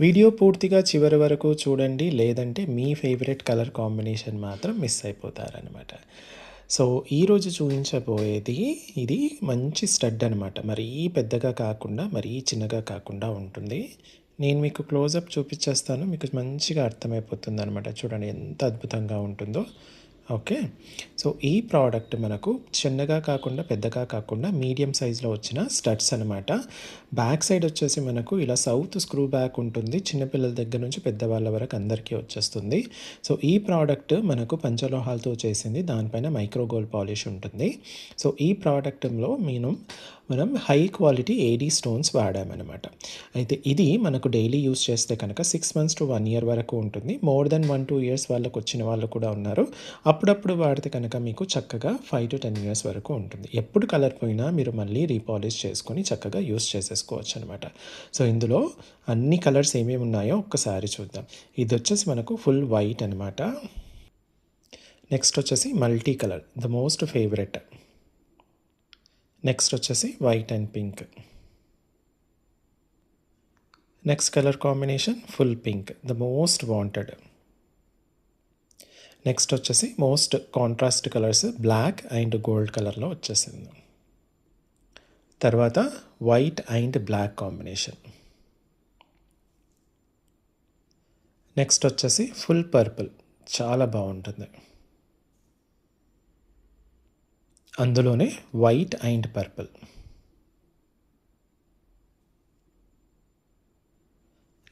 Video పూర్తిగా చివరి వరకు చూడండి. లేదంటే మీ ఫేవరెట్ కలర్ కాంబినేషన్ మాత్రం మిస్ అయిపోతారనమాట. సో, ఈరోజు చూయించబోయేది ఇది మంచి స్టడ్ అనమాట. మరీ పెద్దగా కాకుండా, మరీ చిన్నగా కాకుండా ఉంటుంది. నేను మీకు క్లోజప్ చూపిచ్చేస్తాను. మీకు మంచిగా అర్థమైపోతుందనమాట. చూడండి ఎంత అద్భుతంగా ఉంటుందో. ఓకే. సో, ఈ ప్రోడక్ట్ మనకు చిన్నగా కాకుండా, పెద్దగా కాకుండా మీడియం సైజ్‌లో వచ్చిన స్టడ్స్ అనమాట. బ్యాక్ సైడ్ వచ్చేసి మనకు ఇలా సౌత్ స్క్రూ బ్యాక్ ఉంటుంది. చిన్న పిల్లల దగ్గర నుంచి పెద్దవాళ్ళ వరకు అందరికీ వచ్చేస్తుంది. సో, ఈ ప్రోడక్ట్ మనకు పంచలోహాలతో చేసింది. దానిపైన మైక్రో గోల్డ్ పాలిష్ ఉంటుంది. సో, ఈ ప్రోడక్ట్‌లో మనం హై క్వాలిటీ ఏడీ స్టోన్స్ వాడామనమాట. అయితే ఇది మనకు డైలీ యూజ్ చేస్తే కనుక 6 మంత్స్ టు 1 ఇయర్ వరకు ఉంటుంది. మోర్ దెన్ 1, 2 ఇయర్స్ వాళ్ళకి వచ్చిన వాళ్ళు కూడా ఉన్నారు. అప్పుడప్పుడు వాడితే కనుక మీకు చక్కగా 5 to 10 ఇయర్స్ వరకు ఉంటుంది. ఎప్పుడు కలర్ పోయినా మీరు మళ్ళీ రీపాలిష్ చేసుకొని చక్కగా యూజ్ చేసేసుకోవచ్చు అనమాట. సో, ఇందులో అన్ని కలర్స్ ఏమేమి ఉన్నాయో ఒక్కసారి చూద్దాం. ఇది వచ్చేసి మనకు ఫుల్ వైట్ అనమాట. నెక్స్ట్ వచ్చేసి multi colour, the most favourite. Next వచ్చేసి white and pink. Next colour combination full pink, the most wanted. Next వచ్చేసి most contrast colours black and gold కలర్లో వచ్చేసింది. తర్వాత white and black combination. Next వచ్చేసి full purple, చాలా బాగుంటుంది. అందులోనే white and purple.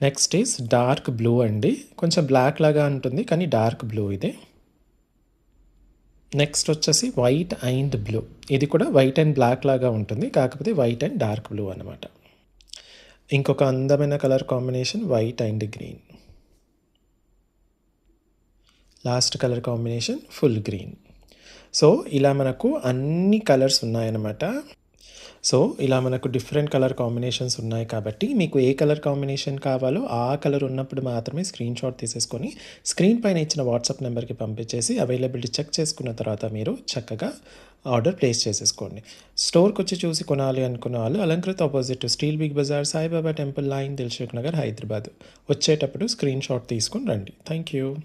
Next is dark blue అండి. కొంచెం బ్లాక్ లాగా ఉంటుంది కానీ డార్క్ బ్లూ ఇది. నెక్స్ట్ వచ్చేసి వైట్ అండ్ బ్లూ. ఇది కూడా వైట్ అండ్ బ్లాక్ లాగా ఉంటుంది, కాకపోతే వైట్ అండ్ డార్క్ బ్లూ అనమాట. ఇంకొక అందమైన colour combination white and green. Last colour combination full green. So, ఇలా మనకు అన్ని కలర్స్ ఉన్నాయన్నమాట. సో, ఇలా మనకు డిఫరెంట్ కలర్ కాంబినేషన్స్ ఉన్నాయి కాబట్టి మీకు ఏ కలర్ కాంబినేషన్ కావాలో ఆ కలర్ ఉన్నప్పుడు మాత్రమే స్క్రీన్ షాట్ తీసేసుకొని స్క్రీన్ పైన ఇచ్చిన వాట్సాప్ నెంబర్కి పంపించేసి అవైలబిలిటీ చెక్ చేసుకున్న తర్వాత మీరు చక్కగా ఆర్డర్ ప్లేస్ చేసేసుకోండి. స్టోర్కి వచ్చి చూసి కొనాలి అనుకున్న వాళ్ళు Alankrit opposite steel Big Bazaar, Saibaba temple line, Dilsukh Nagar, Hyderabad. వచ్చేటప్పుడు స్క్రీన్ షాట్ తీసుకొని రండి. Thank you.